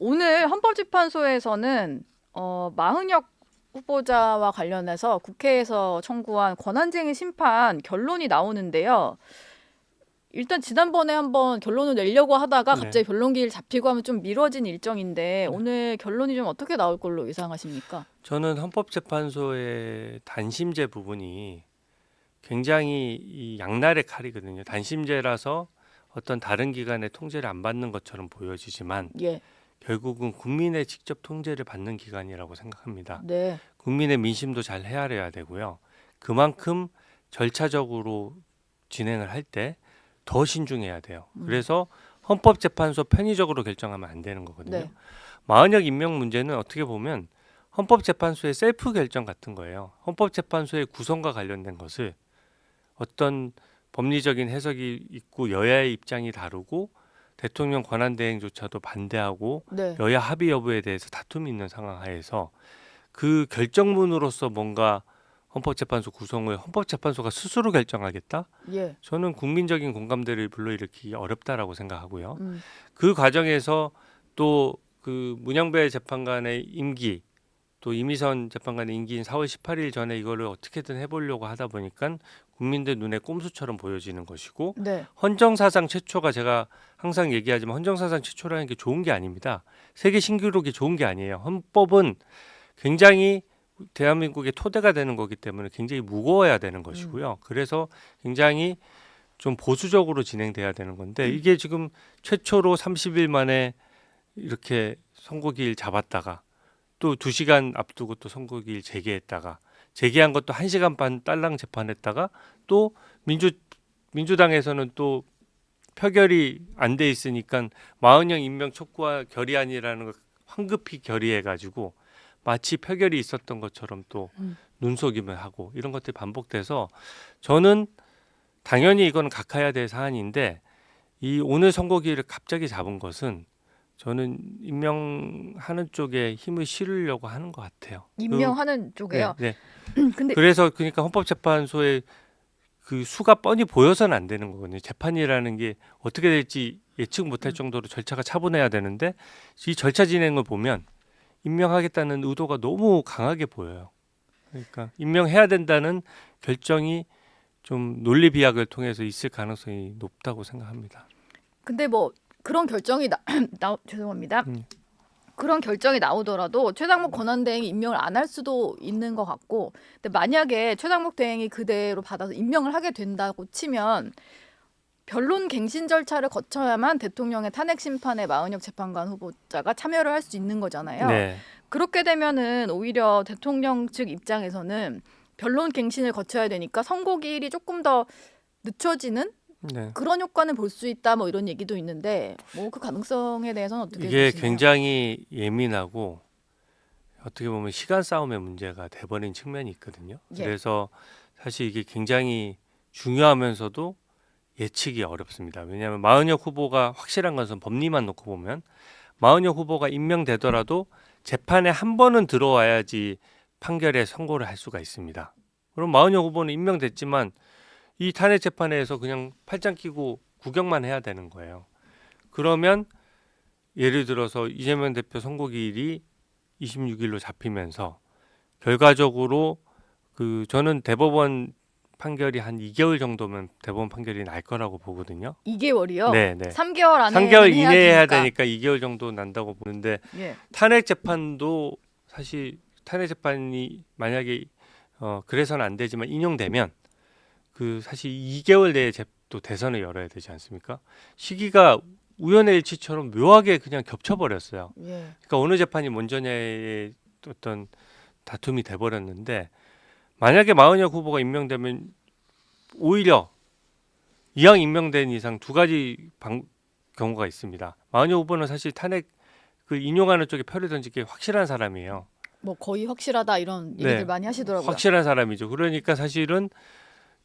오늘 헌법재판소에서는 마흔혁 후보자와 관련해서 국회에서 청구한 권한쟁의 심판 결론이 나오는데요. 일단 지난번에 한번 결론을 내려고 하다가 네. 갑자기 변론기일 잡히고 하면 좀 미뤄진 일정인데 네. 오늘 결론이 좀 어떻게 나올 걸로 예상하십니까? 저는 헌법재판소의 단심제 부분이 굉장히 이 양날의 칼이거든요. 단심제라서 어떤 다른 기관의 통제를 안 받는 것처럼 보여지지만 예, 결국은 국민의 직접 통제를 받는 기관이라고 생각합니다. 네, 국민의 민심도 잘 헤아려야 되고요. 그만큼 절차적으로 진행을 할 때 더 신중해야 돼요. 그래서 헌법재판소 편의적으로 결정하면 안 되는 거거든요. 네, 마흔혁 임명 문제는 어떻게 보면 헌법재판소의 셀프 결정 같은 거예요. 헌법재판소의 구성과 관련된 것을 어떤 법리적인 해석이 있고 여야의 입장이 다르고 대통령 권한대행조차도 반대하고 네, 여야 합의 여부에 대해서 다툼이 있는 상황 하에서 그 결정문으로서 뭔가 헌법재판소 구성을 헌법재판소가 스스로 결정하겠다? 예, 저는 국민적인 공감대를 불러일으키기 어렵다라고 생각하고요. 음, 그 과정에서 또 그 문영배 재판관의 임기 또 이미선 재판관의 임기인 4월 18일 전에 이거를 어떻게든 해보려고 하다 보니까 국민들 눈에 꼼수처럼 보여지는 것이고 네, 헌정사상 최초가 제가 항상 얘기하지만 헌정사상 최초라는 게 좋은 게 아닙니다. 세계 신기록이 좋은 게 아니에요. 헌법은 굉장히 대한민국의 토대가 되는 거기 때문에 굉장히 무거워야 되는 것이고요. 그래서 굉장히 좀 보수적으로 진행돼야 되는 건데 이게 지금 최초로 30일 만에 이렇게 선고기일 잡았다가 또 2시간 앞두고 또 선고기일 재개했다가 재개한 것도 1시간 반 딸랑 재판했다가 또 민주당에서는 또 표결이 안 돼 있으니까 마흔형 임명 촉구와 결의안이라는 걸 황급히 결의해가지고 마치 표결이 있었던 것처럼 또 눈속임을 하고 이런 것들이 반복돼서 저는 당연히 이건 각하해야 될 사안인데 이 오늘 선고기일을 갑자기 잡은 것은 저는 임명하는 쪽에 힘을 실으려고 하는 것 같아요. 임명하는 쪽에요. 네. 근데 그래서 그러니까 헌법재판소의 그 수가 뻔히 보여서는 안 되는 거거든요. 재판이라는 게 어떻게 될지 예측 못할 정도로 절차가 차분해야 되는데 이 절차 진행을 보면 임명하겠다는 의도가 너무 강하게 보여요. 그러니까 임명해야 된다는 결정이 좀 논리 비약을 통해서 있을 가능성이 높다고 생각합니다. 근데 뭐 그런 결정이 죄송합니다. 음. 그런 결정이 나오더라도 최장목 권한대행이 임명을 안 할 수도 있는 것 같고, 근데 만약에 최장목 대행이 그대로 받아서 임명을 하게 된다고 치면 변론 갱신 절차를 거쳐야만 대통령의 탄핵 심판에 마흔혁 재판관 후보자가 참여를 할 수 있는 거잖아요. 네. 그렇게 되면은 오히려 대통령 측 입장에서는 변론 갱신을 거쳐야 되니까 선고기일이 조금 더 늦춰지는 네. 그런 효과는 볼 수 있다 뭐 이런 얘기도 있는데 뭐 그 가능성에 대해서는 어떻게 이게 보시나요? 굉장히 예민하고 어떻게 보면 시간 싸움의 문제가 돼버린 측면이 있거든요. 예. 그래서 사실 이게 굉장히 중요하면서도 예측이 어렵습니다. 왜냐하면 마흔혁 후보가 확실한 것은 법리만 놓고 보면 마흔혁 후보가 임명되더라도 재판에 한 번은 들어와야지 판결에 선고를 할 수가 있습니다. 그럼 마흔혁 후보는 임명됐지만 이 탄핵 재판에서 그냥 팔짱 끼고 구경만 해야 되는 거예요. 그러면 예를 들어서 이재명 대표 선고기일이 26일로 잡히면서 결과적으로 그 저는 대법원 판결이 한 2개월 정도면 대법원 판결이 날 거라고 보거든요. 2개월이요? 네, 네. 3개월 안에 3개월 이내에 해야 되니까 2개월 정도 난다고 보는데 예. 탄핵 재판도 사실 탄핵 재판이 만약에 그래서는 안 되지만 인용되면 그 사실 2개월 내에 또 대선을 열어야 되지 않습니까? 시기가 우연의 일치처럼 묘하게 그냥 겹쳐버렸어요. 예. 그러니까 어느 재판이 먼저냐의 어떤 다툼이 돼버렸는데 만약에 마흔혁 후보가 임명되면 오히려 이왕 임명된 이상 두 가지 경우가 있습니다. 마흔혁 후보는 사실 탄핵 그 인용하는 쪽에 표를 던지기 확실한 사람이에요. 뭐 거의 확실하다 이런 얘기들 네. 많이 하시더라고요. 확실한 사람이죠. 그러니까 사실은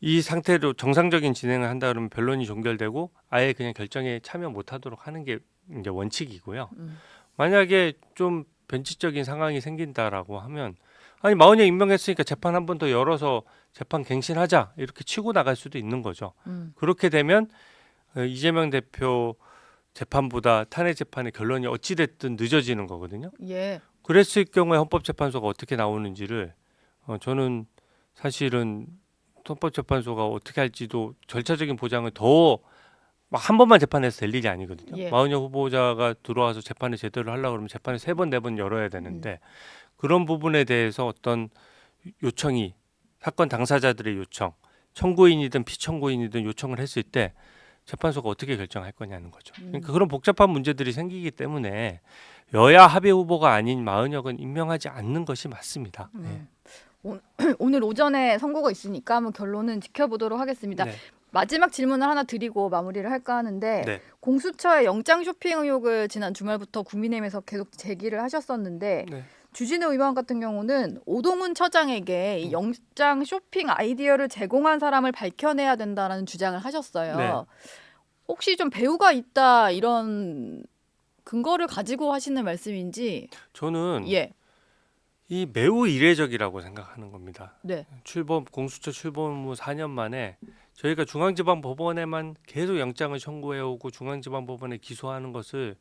이 상태로 정상적인 진행을 한다 그러면 변론이 종결되고 아예 그냥 결정에 참여 못하도록 하는 게 이제 원칙이고요. 만약에 좀 변칙적인 상황이 생긴다라고 하면 아니 마흔혁 임명했으니까 재판 한 번 더 열어서 재판 갱신하자 이렇게 치고 나갈 수도 있는 거죠. 그렇게 되면 이재명 대표 재판보다 탄핵 재판의 결론이 어찌 됐든 늦어지는 거거든요. 예. 그랬을 경우에 헌법재판소가 어떻게 나오는지를 저는 사실은 헌법재판소가 어떻게 할지도 절차적인 보장을 더 막 한 번만 재판해서 될 일이 아니거든요. 예. 마은영 후보자가 들어와서 재판을 제대로 하려고 그러면 재판을 3번, 4번 열어야 되는데 그런 부분에 대해서 어떤 요청이 사건 당사자들의 요청, 청구인이든 피청구인이든 요청을 했을 때 재판소가 어떻게 결정할 거냐는 거죠. 그러니까 그런 복잡한 문제들이 생기기 때문에 여야 합의 후보가 아닌 마은혁은 임명하지 않는 것이 맞습니다. 네. 오늘 오전에 선고가 있으니까 한번 결론은 지켜보도록 하겠습니다. 네. 마지막 질문을 하나 드리고 마무리를 할까 하는데 네. 공수처의 영장 쇼핑 의혹을 지난 주말부터 국민의힘에서 계속 제기를 하셨었는데 네. 주진우 의원 같은 경우는 오동훈 처장에게 이 영장 쇼핑 아이디어를 제공한 사람을 밝혀내야 된다라는 주장을 하셨어요. 네. 혹시 좀 배후가 있다 이런 근거를 가지고 하시는 말씀인지? 저는 예. 이 매우 이례적이라고 생각하는 겁니다. 네. 공수처 출범 후 4년 만에 저희가 중앙지방법원에만 계속 영장을 청구해오고 중앙지방법원에 기소하는 것을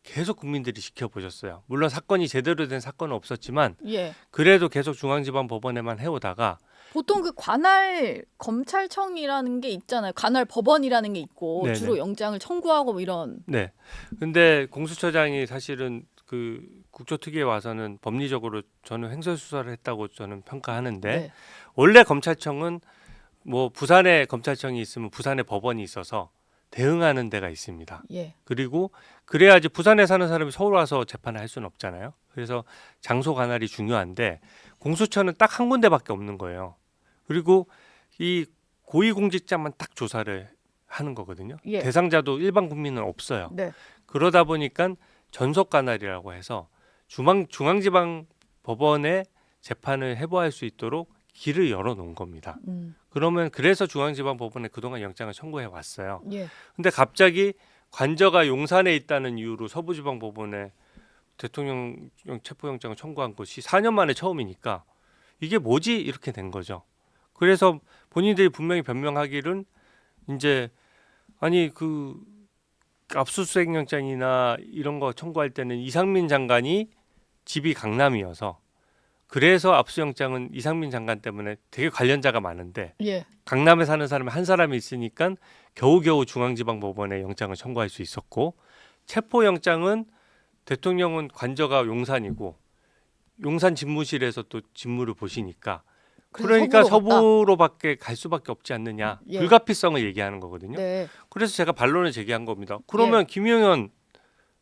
계속 국민들이 지켜보셨어요. 물론 사건이 제대로 된 사건은 없었지만 예. 그래도 계속 중앙지방법원에만 해오다가 보통 그 관할 검찰청이라는 게 있잖아요. 관할 법원이라는 게 있고 네네. 주로 영장을 청구하고 뭐 이런. 네. 근데 공수처장이 사실은 그 국조특위에 와서는 법리적으로 저는 횡설수설을 했다고 저는 평가하는데 네. 원래 검찰청은 뭐 부산에 검찰청이 있으면 부산에 법원이 있어서 대응하는 데가 있습니다. 예. 그리고 그래야지 부산에 사는 사람이 서울 와서 재판을 할 수는 없잖아요. 그래서 장소 관할이 중요한데 공수처는 딱 한 군데밖에 없는 거예요. 그리고 이 고위공직자만 딱 조사를 하는 거거든요. 예. 대상자도 일반 국민은 없어요. 네. 그러다 보니까 전속 관할이라고 해서 중앙지방 법원에 재판을 해부할 수 있도록 길을 열어놓은 겁니다. 그러면 그래서 중앙지방 법원에 그동안 영장을 청구해 왔어요. 예. 근데 갑자기 관저가 용산에 있다는 이유로 서부지방법원에 대통령 체포영장을 청구한 것이 4년 만에 처음이니까 이게 뭐지 이렇게 된 거죠. 그래서 본인들이 분명히 변명하기는 이제 아니 그 압수수색 영장이나 이런 거 청구할 때는 이상민 장관이 집이 강남이어서 그래서 압수영장은 이상민 장관 때문에 되게 관련자가 많은데 예. 강남에 사는 사람이 한 사람이 있으니까 겨우겨우 중앙지방법원에 영장을 청구할 수 있었고 체포영장은 대통령은 관저가 용산이고 용산 집무실에서 또 집무를 보시니까 그러니까 서부로밖에 갈 수밖에 없지 않느냐. 예. 불가피성을 얘기하는 거거든요. 네. 그래서 제가 반론을 제기한 겁니다. 그러면 김용현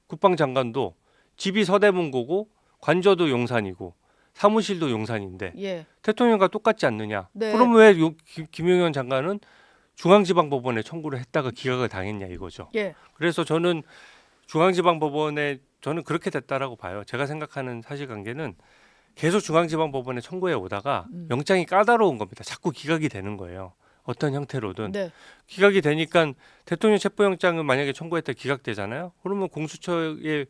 국방장관도 집이 서대문구고 관저도 용산이고 사무실도 용산인데 예. 대통령과 똑같지 않느냐. 네. 그럼 왜 김용현 장관은 중앙지방법원에 청구를 했다가 기각을 당했냐 이거죠. 예. 그래서 저는 중앙지방법원에 저는 그렇게 됐다라고 봐요. 제가 생각하는 사실관계는 계속 중앙지방법원에 청구해 오다가 영장이 까다로운 겁니다. 자꾸 기각이 되는 거예요. 어떤 형태로든. 네. 기각이 되니까 대통령 체포영장은 만약에 청구했다 기각되잖아요. 그러면 공수처에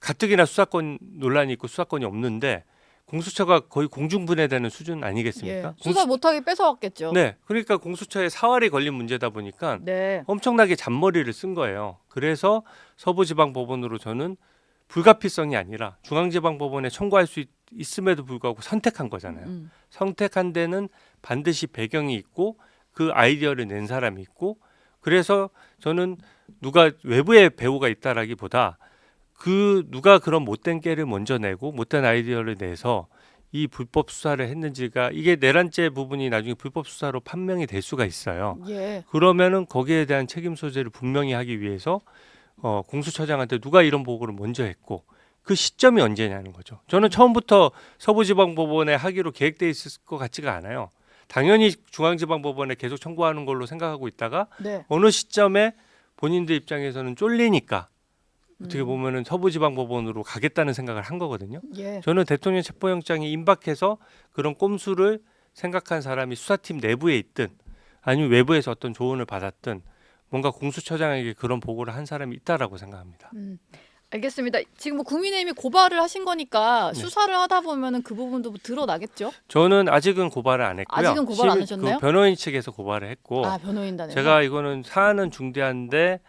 가뜩이나 수사권 논란이 있고 수사권이 없는데 공수처가 거의 공중분해되는 수준 아니겠습니까? 예. 수사 못하게 뺏어왔겠죠. 네, 그러니까 공수처에 사활이 걸린 문제다 보니까 네. 엄청나게 잔머리를 쓴 거예요. 그래서 서부지방법원으로 저는 불가피성이 아니라 중앙지방법원에 청구할 수 있음에도 불구하고 선택한 거잖아요. 선택한 데는 반드시 배경이 있고 그 아이디어를 낸 사람이 있고 그래서 저는 누가 외부의 배우가 있다라기보다 그 누가 그런 못된 깨를 먼저 내고 못된 아이디어를 내서 이 불법 수사를 했는지가 이게 내란죄 부분이 나중에 불법 수사로 판명이 될 수가 있어요. 예. 그러면은 거기에 대한 책임 소재를 분명히 하기 위해서 공수처장한테 누가 이런 보고를 먼저 했고 그 시점이 언제냐는 거죠. 저는 처음부터 서부지방법원에 하기로 계획돼 있을 것 같지가 않아요. 당연히 중앙지방법원에 계속 청구하는 걸로 생각하고 있다가 네. 어느 시점에 본인들 입장에서는 쫄리니까 어떻게 보면은 서부지방법원으로 가겠다는 생각을 한 거거든요. 예. 저는 대통령 체포영장이 임박해서 그런 꼼수를 생각한 사람이 수사팀 내부에 있든 아니면 외부에서 어떤 조언을 받았든 뭔가 공수처장에게 그런 보고를 한 사람이 있다라고 생각합니다. 알겠습니다. 지금 뭐 국민의힘이 고발을 하신 거니까 네. 수사를 하다 보면은 그 부분도 드러나겠죠? 저는 아직은 고발을 안 했고요. 아직은 고발 안 하셨나요? 그 변호인 측에서 고발을 했고 아, 변호인단에서. 제가 이거는 사안은 중대한데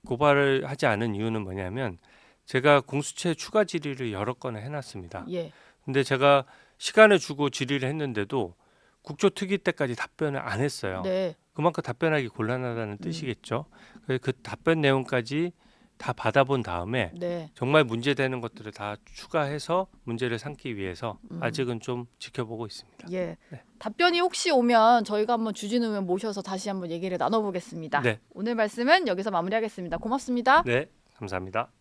고발을 하지 않은 이유는 뭐냐면 제가 공수처에 추가 질의를 여러 건을 해놨습니다. 예. 근데 제가 시간을 주고 질의를 했는데도 국조특위 때까지 답변을 안 했어요. 네. 그만큼 답변하기 곤란하다는 뜻이겠죠. 그래서 그 답변 내용까지 다 받아본 다음에 네. 정말 문제되는 것들을 다 추가해서 문제를 삼기 위해서 음. 아직은 좀 지켜보고 있습니다. 예. 네. 답변이 답변이 혹시 오면 저희가 한번 주진우 의원 모셔서 다시 한번 얘기를 나눠보겠습니다. 네. 오늘 말씀은 여기서 마무리하겠습니다. 고맙습니다. 네, 감사합니다.